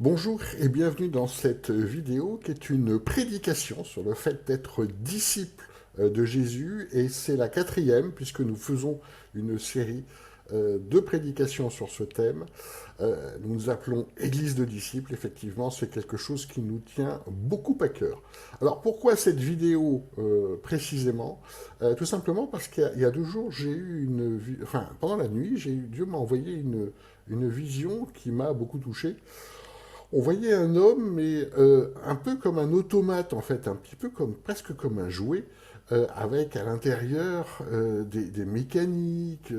Bonjour et bienvenue dans cette vidéo qui est une prédication sur le fait d'être disciple de Jésus et c'est la quatrième puisque nous faisons une série de prédications sur ce thème. Nous nous appelons Église de disciples, effectivement c'est quelque chose qui nous tient beaucoup à cœur. Alors pourquoi cette vidéo précisément Tout simplement parce qu'il y a 2 jours j'ai eu pendant la nuit Dieu m'a envoyé une vision qui m'a beaucoup touché. On voyait un homme, mais un peu comme un automate, en fait, un petit peu comme, presque comme un jouet, avec à l'intérieur des mécaniques.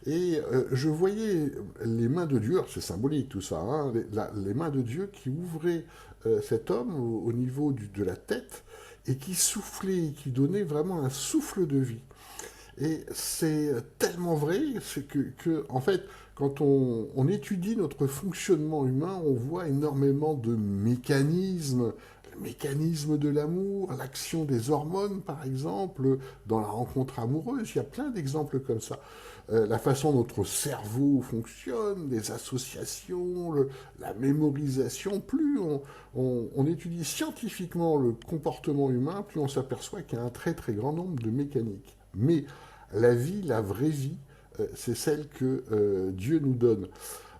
Je voyais les mains de Dieu, alors c'est symbolique tout ça, hein, les mains de Dieu qui ouvraient cet homme au niveau de la tête et qui soufflaient, qui donnaient vraiment un souffle de vie. Et c'est tellement vrai, en fait, quand on étudie notre fonctionnement humain, on voit énormément de mécanismes, le mécanisme de l'amour, l'action des hormones, par exemple, dans la rencontre amoureuse. Il y a plein d'exemples comme ça. La façon dont notre cerveau fonctionne, les associations, la mémorisation. Plus on étudie scientifiquement le comportement humain, plus on s'aperçoit qu'il y a un très très grand nombre de mécaniques. Mais la vie, la vraie vie, c'est celle que Dieu nous donne.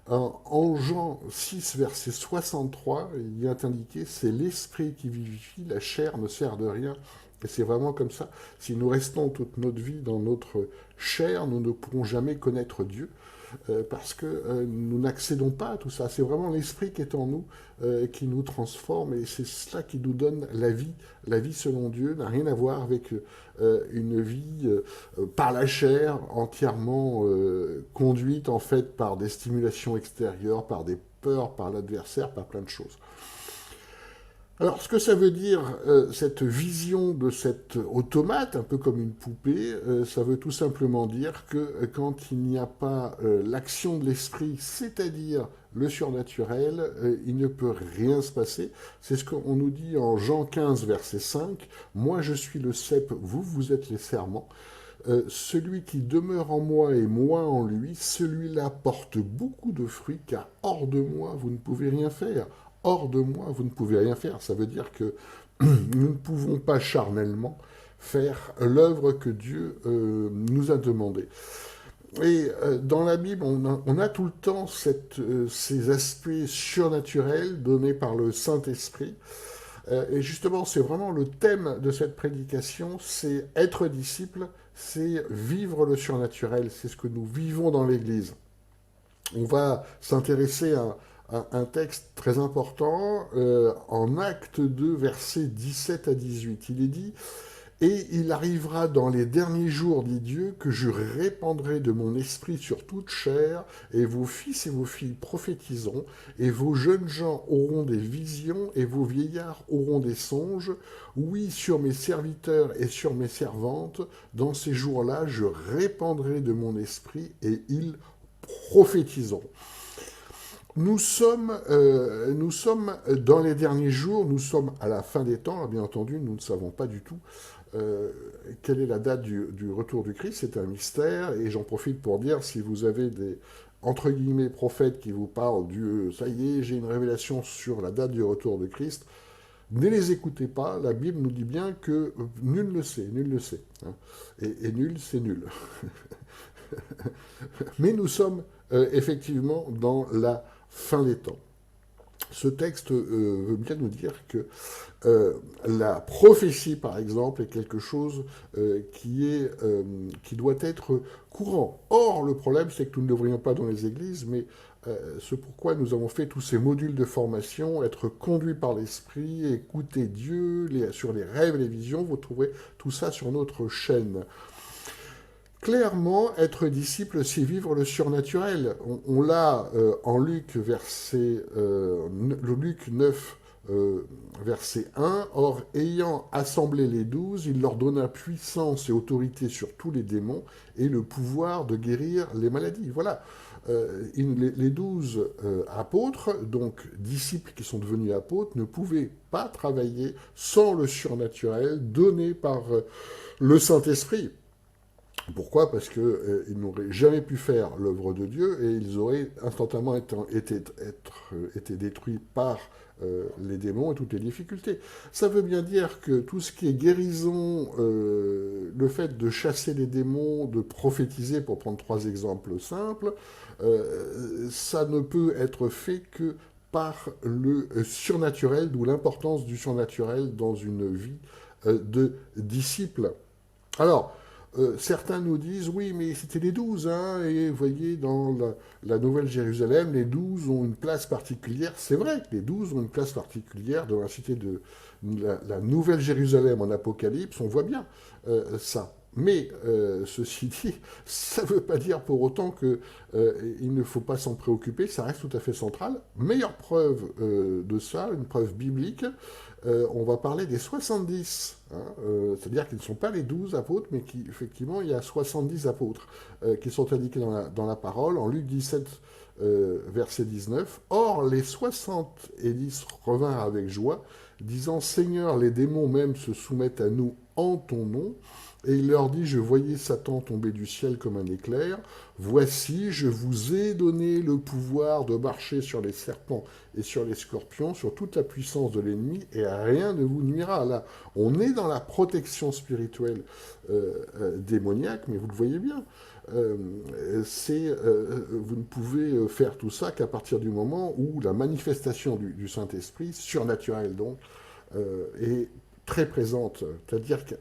En Jean 6, verset 63, il y a indiqué, c'est l'esprit qui vivifie, la chair ne sert de rien. Et c'est vraiment comme ça. Si nous restons toute notre vie dans notre chair, nous ne pourrons jamais connaître Dieu. Parce que nous n'accédons pas à tout ça. C'est vraiment l'esprit qui est en nous, qui nous transforme, et c'est cela qui nous donne la vie. La vie selon Dieu n'a rien à voir avec une vie par la chair, entièrement conduite en fait par des stimulations extérieures, par des peurs, par l'adversaire, par plein de choses. Alors, ce que ça veut dire, cette vision de cet automate, un peu comme une poupée, ça veut tout simplement dire que quand il n'y a pas l'action de l'esprit, c'est-à-dire le surnaturel, il ne peut rien se passer. C'est ce qu'on nous dit en Jean 15, verset 5. Moi, je suis le cep, vous, vous êtes les serments. Celui qui demeure en moi et moi en lui, celui-là porte beaucoup de fruits, car hors de moi, vous ne pouvez rien faire. Hors de moi, vous ne pouvez rien faire. Ça veut dire que nous ne pouvons pas charnellement faire l'œuvre que Dieu nous a demandé. Et dans la Bible, on a tout le temps ces aspects surnaturels donnés par le Saint-Esprit. Et justement, c'est vraiment le thème de cette prédication, c'est être disciple, c'est vivre le surnaturel, c'est ce que nous vivons dans l'Église. On va s'intéresser à un texte très important en Acte 2, versets 17 à 18. Il est dit: et il arrivera dans les derniers jours, dit Dieu, que je répandrai de mon esprit sur toute chair, et vos fils et vos filles prophétiseront, et vos jeunes gens auront des visions, et vos vieillards auront des songes. Oui, sur mes serviteurs et sur mes servantes, dans ces jours-là, je répandrai de mon esprit, et ils prophétiseront. Nous sommes dans les derniers jours, nous sommes à la fin des temps, bien entendu, nous ne savons pas du tout quelle est la date du retour du Christ, c'est un mystère, et j'en profite pour dire, si vous avez des, entre guillemets, prophètes qui vous parlent du ça y est, j'ai une révélation sur la date du retour de Christ, ne les écoutez pas, la Bible nous dit bien que nul ne le sait, nul ne le sait. Hein. Et nul, c'est nul. Mais nous sommes effectivement dans la fin des temps. Ce texte veut bien nous dire que la prophétie, par exemple, est quelque chose qui doit être courant. Or, le problème, c'est que nous ne le voyons pas dans les églises, mais c'est pourquoi nous avons fait tous ces modules de formation, être conduits par l'esprit, écouter Dieu, sur les rêves et les visions. Vous trouverez tout ça sur notre chaîne. Clairement, être disciple, c'est vivre le surnaturel. On l'a en Luc, Luc 9, verset 1. Or, ayant assemblé les 12, il leur donna puissance et autorité sur tous les démons et le pouvoir de guérir les maladies. Voilà. Les 12 apôtres, donc disciples qui sont devenus apôtres, ne pouvaient pas travailler sans le surnaturel donné par le Saint-Esprit. Pourquoi? Parce qu'ils n'auraient jamais pu faire l'œuvre de Dieu et ils auraient instantanément été détruits par les démons et toutes les difficultés. Ça veut bien dire que tout ce qui est guérison, le fait de chasser les démons, de prophétiser, pour prendre trois exemples simples, ça ne peut être fait que par le surnaturel, d'où l'importance du surnaturel dans une vie de disciple. Alors, certains nous disent, oui, mais c'était les 12, hein, et vous voyez, dans la Nouvelle Jérusalem, les 12 ont une place particulière. C'est vrai que les 12 ont une place particulière dans la cité de la Nouvelle Jérusalem en Apocalypse, on voit bien ça. Mais ceci dit, ça ne veut pas dire pour autant qu'il ne faut pas s'en préoccuper, ça reste tout à fait central. Meilleure preuve de ça, une preuve biblique, on va parler des 70, hein, c'est-à-dire qu'ils ne sont pas les 12 apôtres, mais qu'effectivement, il y a 70 apôtres qui sont indiqués dans la parole, en Luc 17, verset 19. Or, les 70 revinrent avec joie, disant, Seigneur, les démons même se soumettent à nous en ton nom. Et il leur dit, je voyais Satan tomber du ciel comme un éclair. Voici, je vous ai donné le pouvoir de marcher sur les serpents et sur les scorpions, sur toute la puissance de l'ennemi, et rien ne vous nuira. Là, on est dans la protection spirituelle démoniaque, mais vous le voyez bien. Vous ne pouvez faire tout ça qu'à partir du moment où la manifestation du Saint-Esprit, surnaturelle donc, est très présente.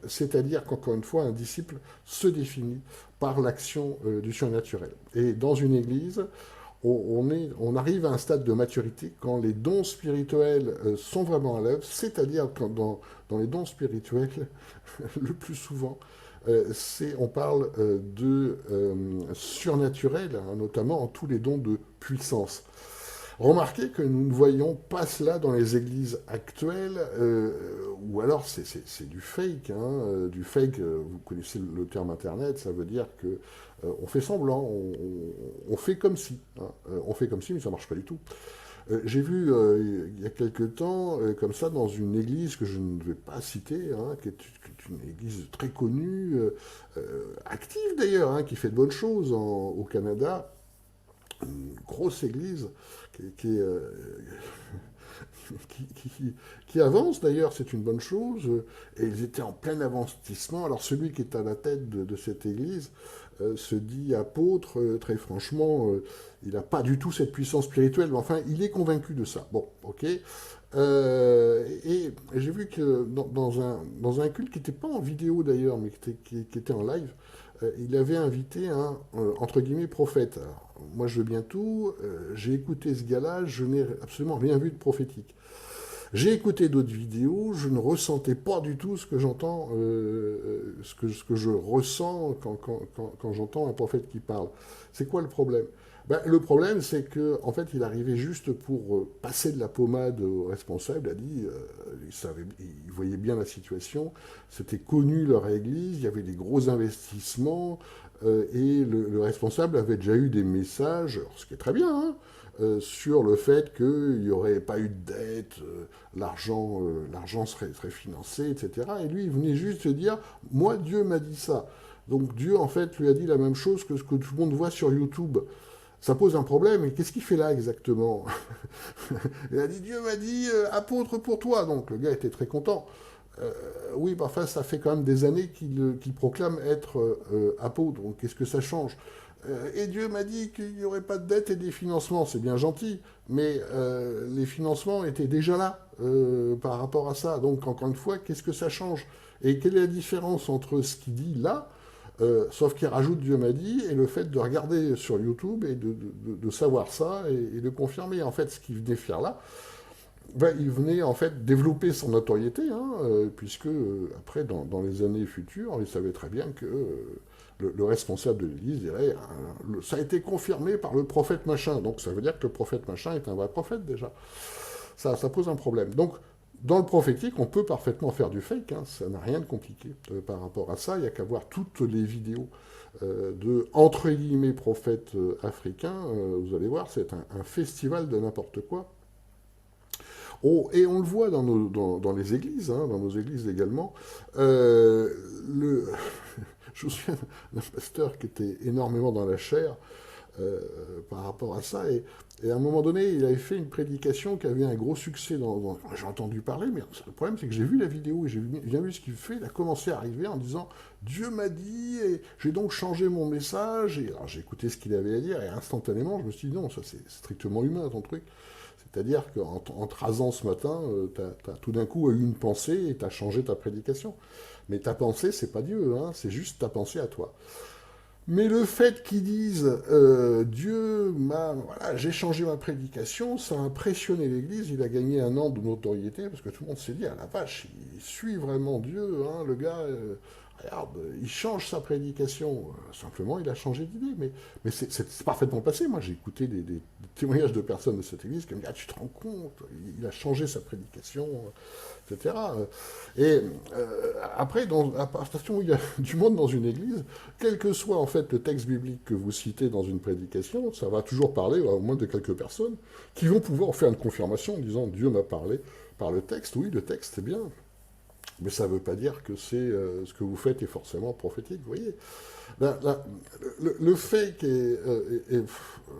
C'est-à-dire qu'encore une fois, un disciple se définit par l'action du surnaturel. Et dans une église, on arrive à un stade de maturité quand les dons spirituels sont vraiment à l'œuvre, c'est-à-dire quand dans les dons spirituels, le plus souvent, on parle de surnaturel, hein, notamment en tous les dons de puissance. Remarquez que nous ne voyons pas cela dans les églises actuelles, ou alors c'est du fake. Hein, du fake, vous connaissez le terme internet, ça veut dire que on fait semblant, on fait comme si. Hein, on fait comme si, mais ça ne marche pas du tout. J'ai vu il y a quelque temps, comme ça, dans une église que je ne vais pas citer, hein, qui est une église très connue, active d'ailleurs, hein, qui fait de bonnes choses au Canada, une grosse église qui, qui avance d'ailleurs, c'est une bonne chose, et ils étaient en plein avancissement. Alors celui qui est à la tête de cette église se dit apôtre, très franchement, il n'a pas du tout cette puissance spirituelle, mais enfin, il est convaincu de ça. Bon, ok. Et j'ai vu que dans un culte qui n'était pas en vidéo d'ailleurs, mais qui était en live, il avait invité un, entre guillemets, prophète. Alors, moi, je veux bien tout. J'ai écouté ce gars-là, je n'ai absolument rien vu de prophétique. J'ai écouté d'autres vidéos, je ne ressentais pas du tout ce que j'entends, ce que je ressens quand j'entends un prophète qui parle. C'est quoi le problème? Ben, le problème, c'est que en fait, il arrivait juste pour passer de la pommade au responsable. Il a dit, il voyait bien la situation. C'était connu leur église, il y avait des gros investissements, et le responsable avait déjà eu des messages, ce qui est très bien, hein, sur le fait qu'il n'y aurait pas eu de dette, l'argent serait financé, etc. Et lui, il venait juste se dire, moi, Dieu m'a dit ça. Donc Dieu, en fait, lui a dit la même chose que ce que tout le monde voit sur YouTube. Ça pose un problème, et qu'est-ce qu'il fait là exactement? Il a dit, Dieu m'a dit, apôtre pour toi. Donc le gars était très content. Oui, bah, enfin, ça fait quand même des années qu'il proclame être apôtre. Donc qu'est-ce que ça change? Et Dieu m'a dit qu'il n'y aurait pas de dette et des financements. C'est bien gentil, mais les financements étaient déjà là par rapport à ça. Donc encore une fois, qu'est-ce que ça change? Et quelle est la différence entre ce qu'il dit là, sauf qu'il rajoute Dieu m'a dit, et le fait de regarder sur YouTube et de savoir ça et de confirmer en fait ce qu'il venait faire là? Ben, il venait en fait développer son notoriété, hein, puisque après, dans les années futures, il savait très bien que le responsable de l'Église dirait ça a été confirmé par le prophète machin. Donc ça veut dire que le prophète machin est un vrai prophète déjà. Ça pose un problème. Donc dans le prophétique, on peut parfaitement faire du fake, hein, ça n'a rien de compliqué par rapport à ça. Il n'y a qu'à voir toutes les vidéos de entre guillemets prophètes africains. Vous allez voir, c'est un festival de n'importe quoi. Oh, et on le voit dans les églises, hein, dans nos églises également. Euh, le... Je me souviens d'un pasteur qui était énormément dans la chair par rapport à ça. Et à un moment donné, il avait fait une prédication qui avait un gros succès. J'ai entendu parler, mais le problème, c'est que j'ai vu la vidéo et j'ai bien vu ce qu'il fait. Il a commencé à arriver en disant Dieu m'a dit, et j'ai donc changé mon message. Et alors j'ai écouté ce qu'il avait à dire, et instantanément, je me suis dit non, ça c'est strictement humain ton truc. C'est-à-dire qu'en te rasant ce matin, tu as tout d'un coup eu une pensée et tu as changé ta prédication. Mais ta pensée, c'est pas Dieu, hein, c'est juste ta pensée à toi. Mais le fait qu'ils disent Dieu m'a, voilà, j'ai changé ma prédication, ça a impressionné l'Église, il a gagné un an de notoriété parce que tout le monde s'est dit ah la vache, il suit vraiment Dieu, hein, le gars, regarde, il change sa prédication. Simplement, il a changé d'idée, mais c'est parfaitement passé. Moi, j'ai écouté des témoignages de personnes de cette Église qui me disent ah tu te rends compte, il a changé sa prédication, etc. Et après, à partir où il y a du monde dans une église, quel que soit en fait le texte biblique que vous citez dans une prédication, ça va toujours parler au moins de quelques personnes qui vont pouvoir faire une confirmation en disant Dieu m'a parlé par le texte. Oui, le texte c'est bien, mais ça ne veut pas dire que c'est ce que vous faites est forcément prophétique. Vous voyez, le fait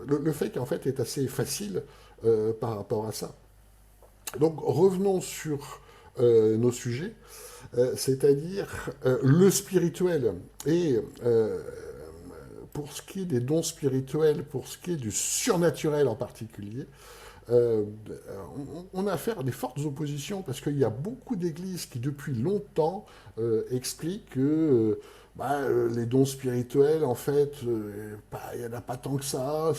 le fait qu'en fait est assez facile par rapport à ça. Donc revenons sur nos sujets, c'est-à-dire le spirituel. Et pour ce qui est des dons spirituels, pour ce qui est du surnaturel en particulier, euh, on a affaire à des fortes oppositions parce qu'il y a beaucoup d'églises qui depuis longtemps expliquent que les dons spirituels, en fait, il n'y en a pas tant que ça,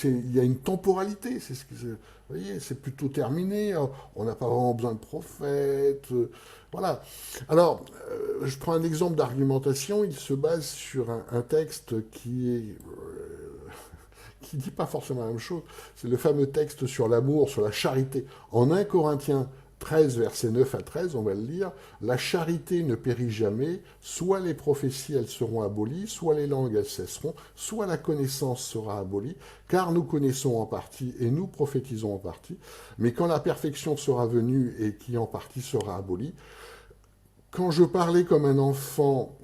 il y a une temporalité, vous voyez, c'est plutôt terminé, on n'a pas vraiment besoin de prophètes, voilà. Alors, je prends un exemple d'argumentation, il se base sur un texte qui dit pas forcément la même chose. C'est le fameux texte sur l'amour, sur la charité. En 1 Corinthiens 13, versets 9 à 13, on va le lire. La charité ne périt jamais, soit les prophéties, elles seront abolies, soit les langues, elles cesseront, soit la connaissance sera abolie, car nous connaissons en partie et nous prophétisons en partie. Mais quand la perfection sera venue et qui en partie sera abolie, quand je parlais comme un enfant,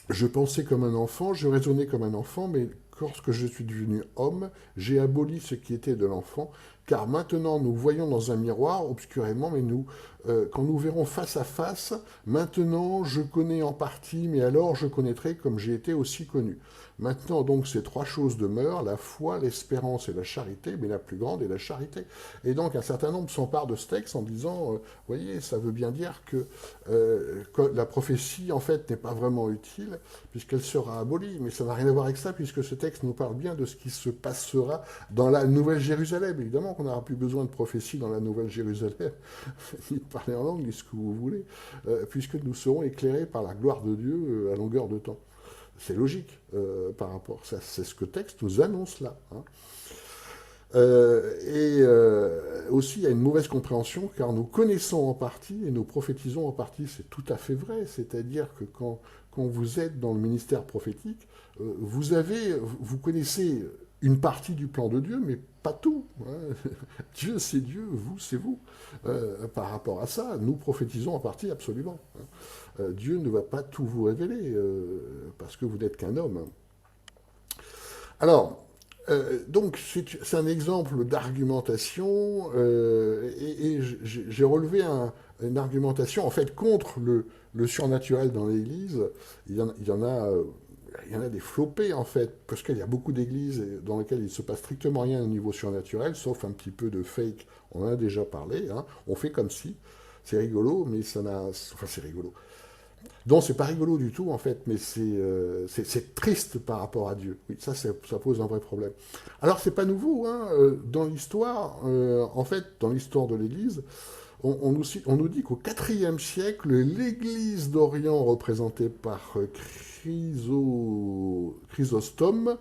je pensais comme un enfant, je raisonnais comme un enfant, mais lorsque je suis devenu homme, j'ai aboli ce qui était de l'enfant, car maintenant nous voyons dans un miroir obscurément, mais quand nous verrons face à face, maintenant je connais en partie, mais alors je connaîtrai comme j'ai été aussi connu. Maintenant donc ces trois choses demeurent, la foi, l'espérance et la charité, mais la plus grande est la charité. Et donc un certain nombre s'emparent de ce texte en disant, voyez, ça veut bien dire que la prophétie en fait n'est pas vraiment utile puisqu'elle sera abolie, mais ça n'a rien à voir avec ça puisque ce texte nous parle bien de ce qui se passera dans la Nouvelle Jérusalem. Évidemment qu'on n'aura plus besoin de prophétie dans la Nouvelle Jérusalem, ni de parler en langue, ni ce que vous voulez, puisque nous serons éclairés par la gloire de Dieu à longueur de temps. C'est logique par rapport à ça. C'est ce que le texte nous annonce là. Hein. Aussi, il y a une mauvaise compréhension car nous connaissons en partie et nous prophétisons en partie. C'est tout à fait vrai. C'est-à-dire que quand vous êtes dans le ministère prophétique, vous connaissez une partie du plan de Dieu, mais pas tout. Hein. Dieu, c'est Dieu, vous, c'est vous. Par rapport à ça, nous prophétisons en partie absolument. Hein. Dieu ne va pas tout vous révéler parce que vous n'êtes qu'un homme. Alors, donc, c'est un exemple d'argumentation, et j'ai relevé une argumentation, en fait, contre le surnaturel dans l'Église. Il y en a des flopés, en fait, parce qu'il y a beaucoup d'églises dans lesquelles il ne se passe strictement rien au niveau surnaturel, sauf un petit peu de fake, on en a déjà parlé, hein. On fait comme si, c'est rigolo, mais ça n'a... Enfin, c'est rigolo. Donc c'est pas rigolo du tout en fait, mais c'est triste par rapport à Dieu. Oui, ça pose un vrai problème. Alors c'est pas nouveau, hein, dans l'histoire, en fait, dans l'histoire de l'Église, on nous dit qu'au IVe siècle, l'Église d'Orient représentée par Chrysostome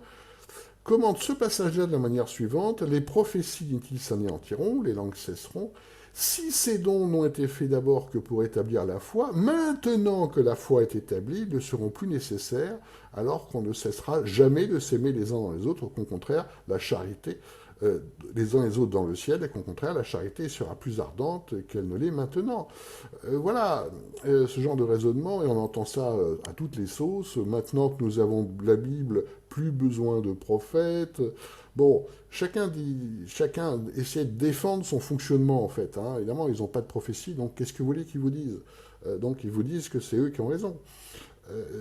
commente ce passage-là de la manière suivante: les prophéties s'anéantiront, les langues cesseront. Si ces dons n'ont été faits d'abord que pour établir la foi, maintenant que la foi est établie, ils ne seront plus nécessaires, alors qu'on ne cessera jamais de s'aimer les uns dans les autres, qu'au contraire, la charité euh, les uns les autres dans le ciel, et qu'au contraire, la charité sera plus ardente qu'elle ne l'est maintenant. Voilà, ce genre de raisonnement, et on entend ça à toutes les sauces. Maintenant que nous avons la Bible, plus besoin de prophètes. Bon, chacun essaie de défendre son fonctionnement, en fait. Hein. Évidemment, ils n'ont pas de prophétie, donc qu'est-ce que vous voulez qu'ils vous disent? Donc ils vous disent que c'est eux qui ont raison.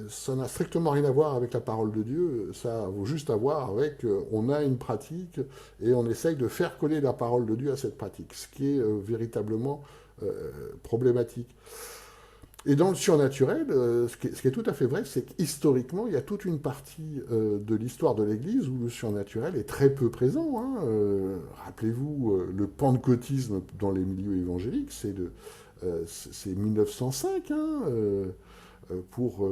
Ça n'a strictement rien à voir avec la parole de Dieu, ça vaut juste à voir avec on a une pratique et on essaye de faire coller la parole de Dieu à cette pratique, ce qui est véritablement problématique. Et dans le surnaturel, ce qui est tout à fait vrai, c'est qu'historiquement, il y a toute une partie de l'histoire de l'Église où le surnaturel est très peu présent. Hein. Rappelez-vous, le pentecôtisme dans les milieux évangéliques, c'est 1905, hein, pour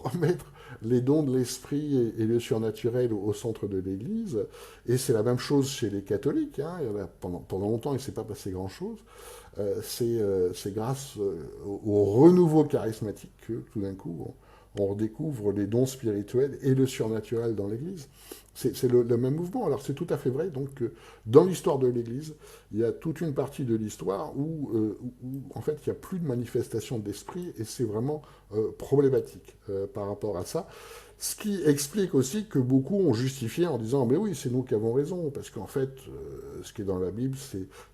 remettre les dons de l'esprit et le surnaturel au centre de l'Église. Et c'est la même chose chez les catholiques. Hein. Pendant longtemps, il ne s'est pas passé grand-chose. C'est grâce au renouveau charismatique que tout d'un coup on redécouvre les dons spirituels et le surnaturel dans l'Église. C'est le même mouvement. Alors c'est tout à fait vrai. Donc dans l'histoire de l'Église, il y a toute une partie de l'histoire où, en fait il n'y a plus de manifestation d'esprit et c'est vraiment problématique par rapport à ça. Ce qui explique aussi que beaucoup ont justifié en disant mais oui, c'est nous qui avons raison, parce qu'en fait, ce qui est dans la Bible,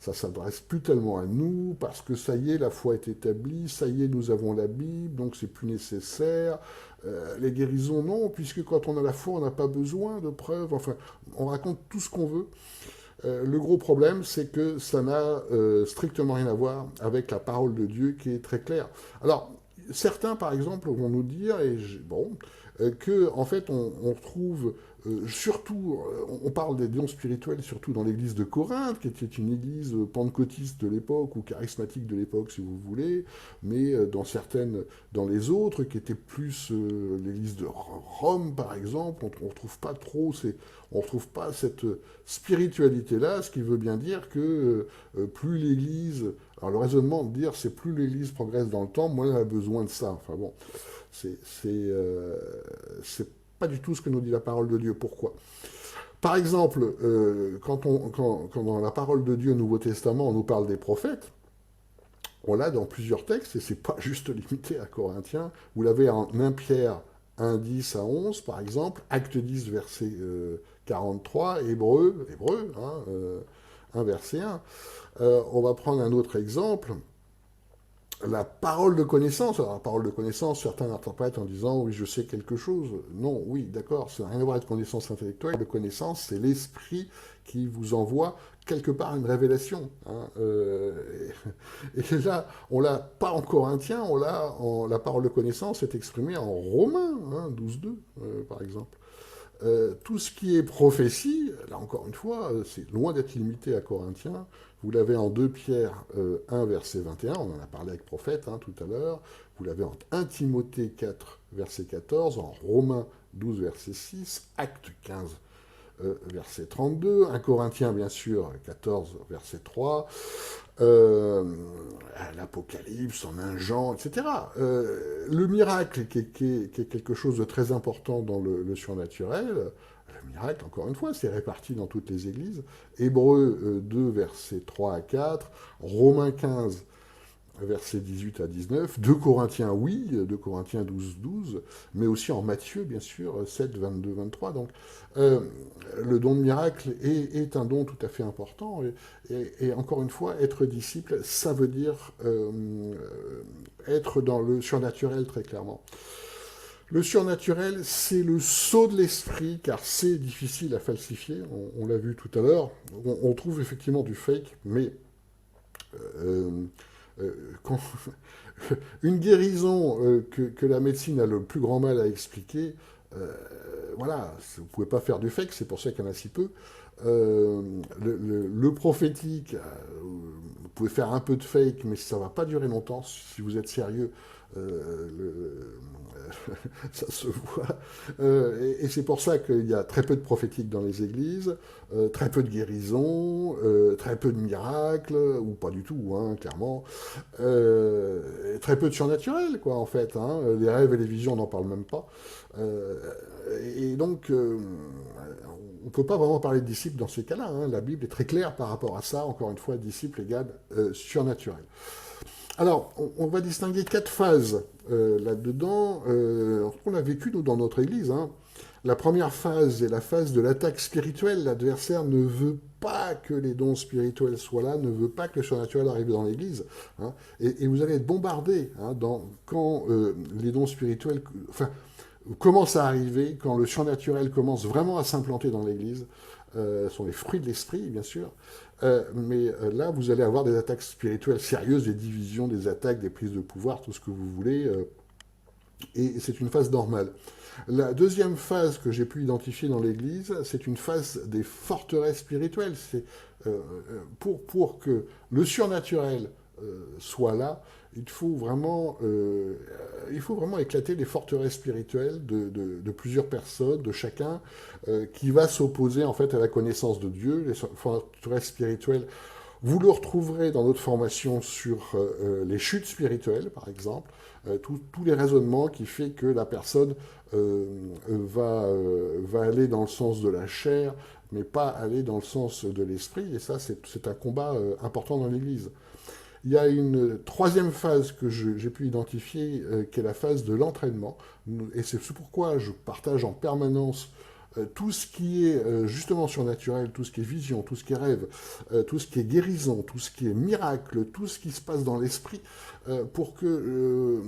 ça s'adresse plus tellement à nous, parce que ça y est, la foi est établie, ça y est, nous avons la Bible, donc c'est plus nécessaire. Les guérisons, non, puisque quand on a la foi, on n'a pas besoin de preuves. Enfin, on raconte tout ce qu'on veut. Le gros problème, c'est que ça n'a strictement rien à voir avec la parole de Dieu qui est très claire. Alors, certains, par exemple, vont nous dire, bon, que en fait, on retrouve surtout, on parle des dons spirituels surtout dans l'église de Corinthe, qui était une église pentecôtiste de l'époque ou charismatique de l'époque, si vous voulez, mais dans les autres, qui étaient plus l'église de Rome, par exemple, on retrouve pas trop, on retrouve pas cette spiritualité-là, ce qui veut bien dire que plus l'église, alors le raisonnement de dire c'est plus l'église progresse dans le temps, moins elle a besoin de ça. Enfin bon, c'est pas du tout ce que nous dit la parole de Dieu. Pourquoi? Par exemple, quand dans la parole de Dieu, au Nouveau Testament, on nous parle des prophètes, on l'a dans plusieurs textes, et c'est pas juste limité à Corinthiens. Vous l'avez en 1 Pierre 1, 10 à 11, par exemple, Acte 10, verset 43, Hébreu, hein, 1, verset 1. On va prendre un autre exemple. La parole de connaissance. Alors, la parole de connaissance, certains l'interprètent en disant oui, je sais quelque chose. Non, oui, d'accord, ça n'a rien à voir avec connaissance intellectuelle. De connaissance, c'est l'esprit qui vous envoie quelque part une révélation. Hein. Et là, on l'a pas en Corinthiens, la parole de connaissance est exprimée en Romains, hein, 12.2, par exemple. Tout ce qui est prophétie, là encore une fois, c'est loin d'être limité à Corinthiens. Vous l'avez en 2 Pierre 1, verset 21, on en a parlé avec Prophète tout à l'heure. Vous l'avez en 1 Timothée 4, verset 14, en Romains 12, verset 6, Acte 15, verset 32, 1 Corinthiens, bien sûr, 14, verset 3, l'Apocalypse, en 1 Jean, etc. Le miracle, qui est quelque chose de très important dans le surnaturel, le miracle, encore une fois, c'est réparti dans toutes les églises. Hébreux 2, versets 3 à 4, Romains 15, versets 18 à 19, 2 Corinthiens, oui, 2 Corinthiens 12, 12, mais aussi en Matthieu, bien sûr, 7, 22, 23. Donc, le don de miracle est un don tout à fait important. Et encore une fois, être disciple, ça veut dire être dans le surnaturel, très clairement. Le surnaturel, c'est le sceau de l'esprit, car c'est difficile à falsifier. On l'a vu tout à l'heure. On trouve effectivement du fake, mais euh, quand une guérison que la médecine a le plus grand mal à expliquer, voilà, vous ne pouvez pas faire du fake, c'est pour ça qu'il y en a si peu. Le prophétique, vous pouvez faire un peu de fake, mais ça ne va pas durer longtemps. Si vous êtes sérieux, ça se voit. Et c'est pour ça qu'il y a très peu de prophétique dans les églises, très peu de guérisons, très peu de miracles, ou pas du tout, hein, clairement. Très peu de surnaturel, quoi, en fait. Hein. Les rêves et les visions, on n'en parle même pas. Et donc, on ne peut pas vraiment parler de disciple dans ces cas-là, hein. La Bible est très claire par rapport à ça. Encore une fois, disciple égale surnaturel. Alors, on va distinguer 4 phases là-dedans. On a vécu, nous, dans notre Église, hein. La première phase est la phase de l'attaque spirituelle. L'adversaire ne veut pas que les dons spirituels soient là, ne veut pas que le surnaturel arrive dans l'Église, hein. Et vous allez être bombardé, hein, quand les dons spirituels commencent à arriver, quand le surnaturel commence vraiment à s'implanter dans l'Église. Ce sont les fruits de l'esprit, bien sûr. Mais là, vous allez avoir des attaques spirituelles sérieuses, des divisions, des attaques, des prises de pouvoir, tout ce que vous voulez. Et c'est une phase normale. La deuxième phase que j'ai pu identifier dans l'Église, c'est une phase des forteresses spirituelles. C'est pour que le surnaturel soit là, il faut vraiment éclater les forteresses spirituelles de plusieurs personnes, de chacun, qui va s'opposer en fait à la connaissance de Dieu. Les forteresses spirituelles, vous le retrouverez dans notre formation sur les chutes spirituelles, par exemple, tous les raisonnements qui fait que la personne va aller dans le sens de la chair, mais pas aller dans le sens de l'esprit. Et ça, c'est un combat important dans l'Église. Il y a une troisième phase que j'ai pu identifier, qui est la phase de l'entraînement. Et c'est pourquoi je partage en permanence tout ce qui est justement surnaturel, tout ce qui est vision, tout ce qui est rêve, tout ce qui est guérison, tout ce qui est miracle, tout ce qui se passe dans l'esprit, pour que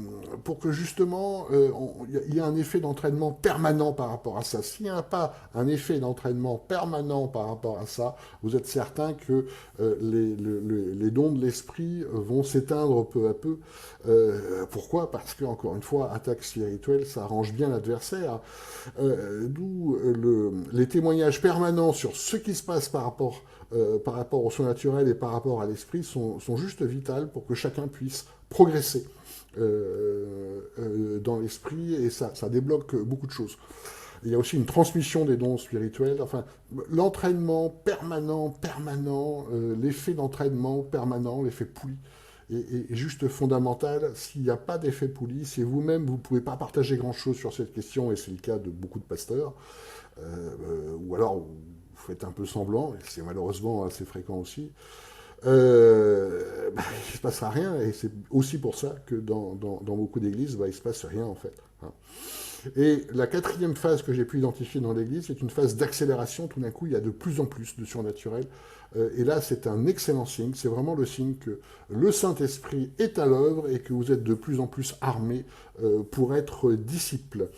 justement il y ait un effet d'entraînement permanent par rapport à ça. S'il n'y a pas un effet d'entraînement permanent par rapport à ça, vous êtes certain que les dons de l'esprit vont s'éteindre peu à peu. Pourquoi? Parce que, encore une fois, attaque spirituelle, ça arrange bien l'adversaire. D'où les témoignages permanents sur ce qui se passe par rapport au surnaturel et par rapport à l'esprit sont juste vitales pour que chacun puisse progresser dans l'esprit, et ça débloque beaucoup de choses. Il y a aussi une transmission des dons spirituels, enfin, l'entraînement permanent, l'effet d'entraînement permanent, l'effet poulie, est juste fondamental. S'il n'y a pas d'effet poulie, si vous-même, vous ne pouvez pas partager grand-chose sur cette question, et c'est le cas de beaucoup de pasteurs, ou alors vous faites un peu semblant, et c'est malheureusement assez fréquent aussi, il ne se passera rien, et c'est aussi pour ça que dans beaucoup d'églises, il ne se passe rien en fait, hein. Et la quatrième phase que j'ai pu identifier dans l'Église, c'est une phase d'accélération. Tout d'un coup, il y a de plus en plus de surnaturel. Et là, c'est un excellent signe. C'est vraiment le signe que le Saint-Esprit est à l'œuvre et que vous êtes de plus en plus armés pour être disciples.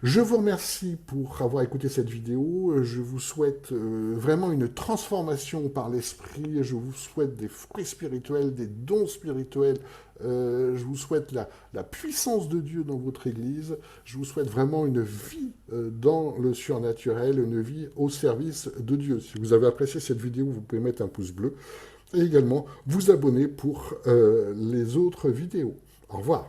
Je vous remercie pour avoir écouté cette vidéo. Je vous souhaite vraiment une transformation par l'esprit. Je vous souhaite des fruits spirituels, des dons spirituels. Je vous souhaite la puissance de Dieu dans votre Église. Je vous souhaite vraiment une vie dans le surnaturel, une vie au service de Dieu. Si vous avez apprécié cette vidéo, vous pouvez mettre un pouce bleu et également vous abonner pour les autres vidéos. Au revoir.